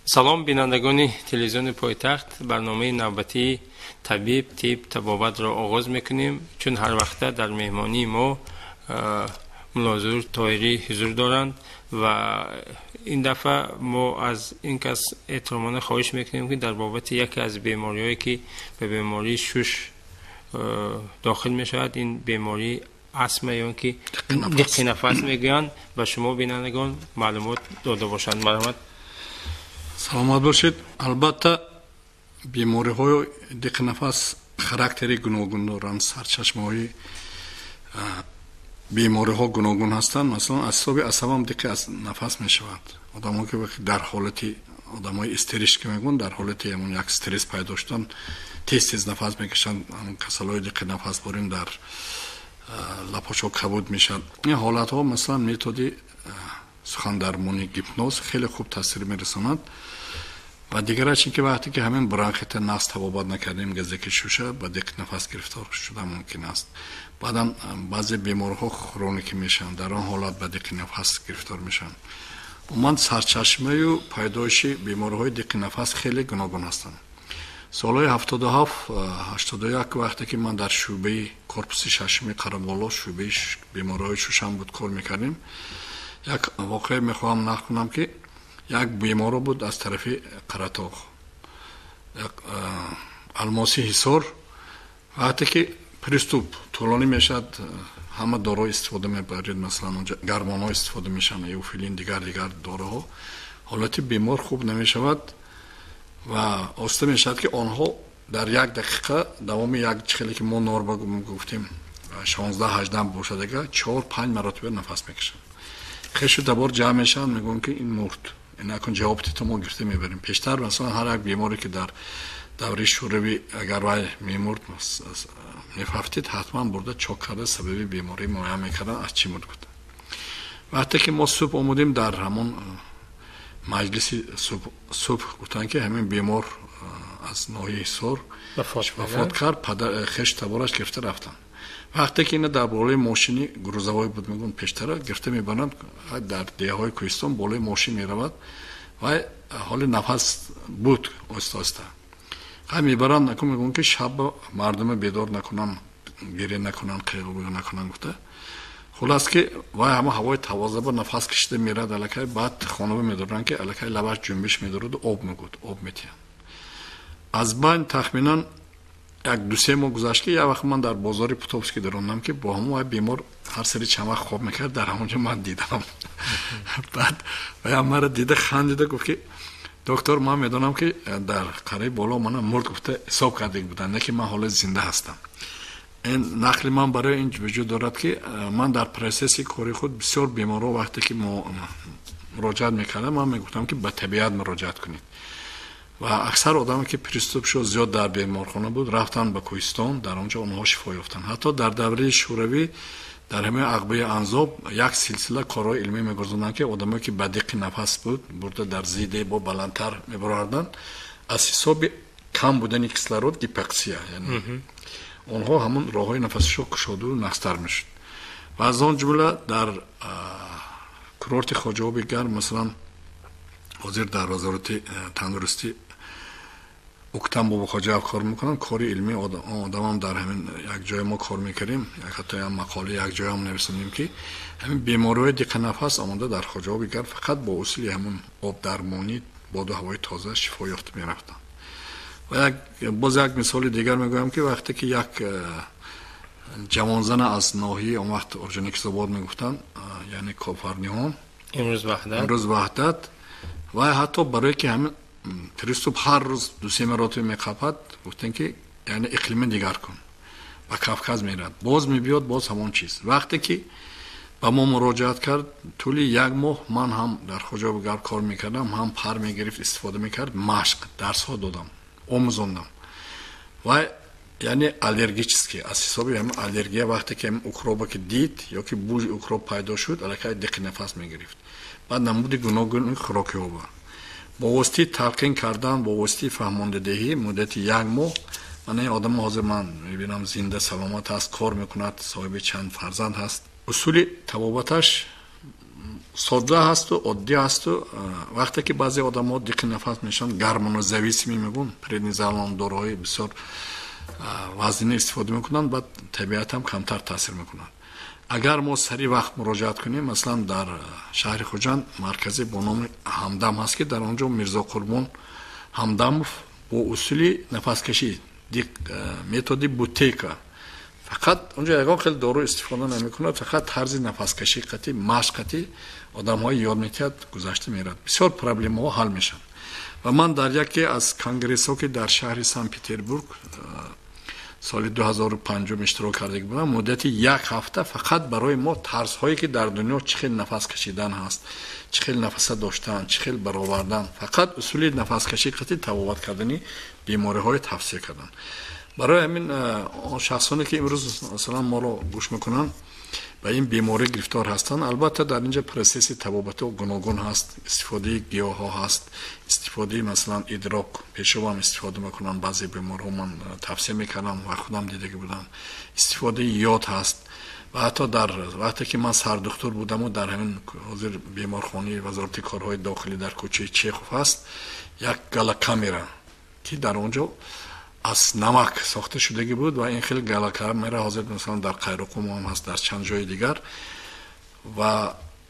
سلام بینندگان تلویزیون پایتخت، برنامه نوبتی طبیب تیپ طبابت را آغاز میکنیم. چون هر وقته در مهمانی ما ملازور طاهری حضور دارند و این دفعه ما از این کس احترامانه خواهش میکنیم که در بابت یکی از بیماری‌هایی که به بیماری شش داخل میشود، این بیماری اسم یا که دق نفس میگویند، و شما بینندگان معلومات داده باشند. مرحمت. سلامت باشید. البته بیماری های دق نفس خاراکتری گوناگون دارند. سرچشمه بیماری ها گوناگون هستند. مثلا اعصاب عصب هم دق نفس می شود. آدم‌ها که در حالت آدمای استرس که میگن در حالت همون یک استرس پیدا داشتن تیز نفس میکشن، همون کسلای دق نفس برین در لپاشو کبود میشن. این حالت ها مثلا متد سخن درمانی گیپنوز خیلی خوب تاثیر میرساند. و دیگر از این که وقتی که همین برانخیت نفس تبابت نکردیم گزه شوشه با دق نفس گرفتار شده ممکن است. بعدم بعضی بیماری‌ها کرونیک میشن، در آن حالت با دق نفس گرفتار میشن. عموما سرچشمه و پیدایش بیماری‌های دق نفس خیلی گوناگون هستند. سالهای 77 81 وقتی که من در شعبه کورپوس ششم قره‌بالا شعبه بیماری‌های ششم بود کار میکردیم، یک واقعه میخواهم نقل کنم که یک بیمار بود از طرف قره‌طاق، یک الماسی حصار. وقتی که پریستوپ طولانی میشد همه دارو استفاده میبرید، مثلا اونجا گرمان‌ها استفاده میشن، ایوفیلین دیگر داروها. حالت بیمار خوب نمیشود و آسته میشد که آنها در یک دقیقه دوام یک چخلی که ما نورمال گفتیم 16 18 باشه دیگه 4 5 مرتبه نفس میکشن. خیش دبار جمع میشن میگن که این مرد، این اکن جوابتی تو ما گرفته میبریم. پیشتر مثلا هر یک بیماری که در دوره شوروی اگر وای میمرد میفهمید حتما برده چاک کرده سبب بیماری معاین میکردن از چی مرد بود. وقتی که ما صبح اومدیم در همون مجلس صبح گفتن که همین بیمار از ناحیه حصار وفات کرد، پدر خش تبارش گرفته رفتن. وقتی که اینا در بالای ماشینی گروزوای بود میگن پیشتر گرفته میبرند در دیه های کوهستان بالای ماشین میرود و حال نفس بود آسته آسته هم میبرند نکن میگن که شب مردم بیدار نکنن، گریه نکنن، قیقه نکنن گفته. خلاص که وای همه هوای تازه با نفس کشیده میرد الکی. بعد خانم میدارن که الکی لباش جنبش میدارد و آب میگود، آب میتین. از بین تخمینا یک دو سه ماه گذشت که یک وقت من در بازار پوتوفسکی دروندم که با همون بیمار هر سری چمک خواب میکرد، در همونجا من دیدم. بعد وای مرا دیده خندیده گفت که دکتر من میدونم که در قره بالا من مرد گفته حساب کرده بودن، نه که من حالا زنده هستم. این نقل من برای این وجود دارد که من در پروسس کاری خود بسیار بیمارا وقتی که مراجعت میکردم من میگفتم که به طبیعت مراجعت کنید. و اکثر آدمی که پریستوپ شد زیاد در بیمارخانه بود رفتن به کوهستان، در اونجا اونها شفا یافتن. حتی در دوره شوروی در همه عقبه انزاب یک سلسله کارهای علمی میگذاشتن که آدمایی که به دق نفس بود برده در زیده با بلندتر میبردن از حساب کم بودن کسلرود دیپکسیا، یعنی اونها همون راههای نفسشو کشاده و نقصتر میشد. و از آن جمله در کورورت خواجه آب گرم مثلا حاضر در وزارت تندرستی اکتم با خواجه کار میکنن، کاری علمی آدم هم در همین یک جای ما کار میکردیم، یک حتی هم مقاله یک جای هم نوشتیم که همین بیماری‌های دق نفس آمده در خواجه آب گرم فقط با اصول همون آب درمانی باد و هوای تازه شفا یافته میرفتن. و باز یک مثال دیگر میگویم که وقتی که یک جوانزن از ناحیه اون وقت اورژانیکس آباد میگفتن یعنی کافرنیان امروز وحدت و حتی برای که همین پریستوپ هر روز دو سه مرتبه میخوابد گفتن که یعنی اقلیم دیگر کن و کافکاز میرد باز میبیاد باز همون چیز. وقتی که با ما مراجعت کرد طول یک ماه من هم در خواجه آب گرم کار میکردم، هم پر میگرفت استفاده میکرد، مشق درس ها دادم آموزوندم و یعنی الرژیکی از حساب هم الرژی وقتی که اوکروبا که دید یا که بوی اوکروب پیدا شد الکی دق نفس میگرفت. بعد نمود گوناگون خوراکی ها با واسطه تلقین کردن با واسطه فهمانده دهی مدت یک ماه من این آدم حاضر من میبینم زنده سلامت هست، کار میکند، صاحب چند فرزند هست. اصول طبابتش ساده هست و عادی هست و وقتی که بعضی آدم‌ها دق نفس میشن گرمون و زویسمی میگن پرنیزالون داروهای بسیار وزنی استفاده میکنن بعد طبیعت هم کمتر تاثیر میکنن. اگر ما سری وقت مراجعت کنیم مثلا در شهر خوجند مرکزی با نام همدم هست که در اونجا میرزا قربان همدمов با اصولی نفس کشی متدی بوتیکا فقط اونجا یگان خیلی دارو استفاده نمیکنه فقط طرز نفس کشی قطعی مشق قطعی آدم‌های یاد میکرد گذشته میرد بسیار پرابلم ها حل میشن. و من در یکی از کنگرس ها که در شهر سن پترزبورگ سال 2005 اشتراک کرده بودم مدت یک هفته فقط برای ما طرز هایی که در دنیا چه نفس کشیدن هست چه نفس داشتن چه برآوردن فقط اصول نفس کشی قطعی تبابت کردنی بیماری های توصیه کردن. برای همین شخصانی که امروز مثلا ما رو گوش میکنن به این بیماری گرفتار هستن البته در اینجا پروسس تبابت و گوناگون هست استفاده گیاه ها هست استفاده مثلا ادراک پیشو هم استفاده میکنن بعضی بیمارها من توصیه میکنم و خودم دیده بودم استفاده یاد هست و حتی در وقتی که من سردکتر بودم و در همین حاضر بیمارخانه وزارت کارهای داخلی در کوچه چیخوف هست یک گالا کامera که در اونجا از نمک ساخته شده بود و این خیلی گالا کامera حاضر مثلا در قیروقم هم هست در چند جای دیگر و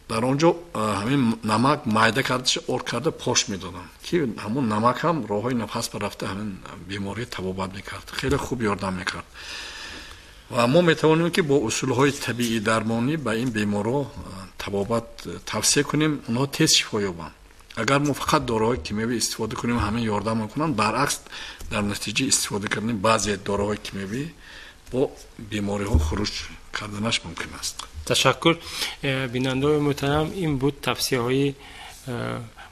در اونجا همین نمک معده کردش اور کرده پاش میدادن که همون نمک هم راههای نفس برفته همین بیماری تبابت میکرد خیلی خوب یاردم میکرد و ما میتوانیم که با اصولهای طبیعی درمانی به این بیمارا تبابت توصیه کنیم اونها تیز شفا یابن. اگر ما فقط داروهای کیمیایی استفاده کنیم همین یاردم میکنن برعکس در نتیجه استفاده کردن بعضی داروهای کیمیایی با بیماری ها خروج کردنش ممکن است. تشکر بیننده محترم. این بود توصیه های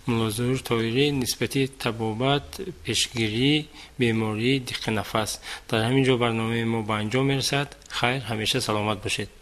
ملا ظهور طاهری نسبتی تبابت پیشگیری بیماری دق نفس. در همینجا برنامه ما به انجام میرسد. خیر همیشه سلامت باشید.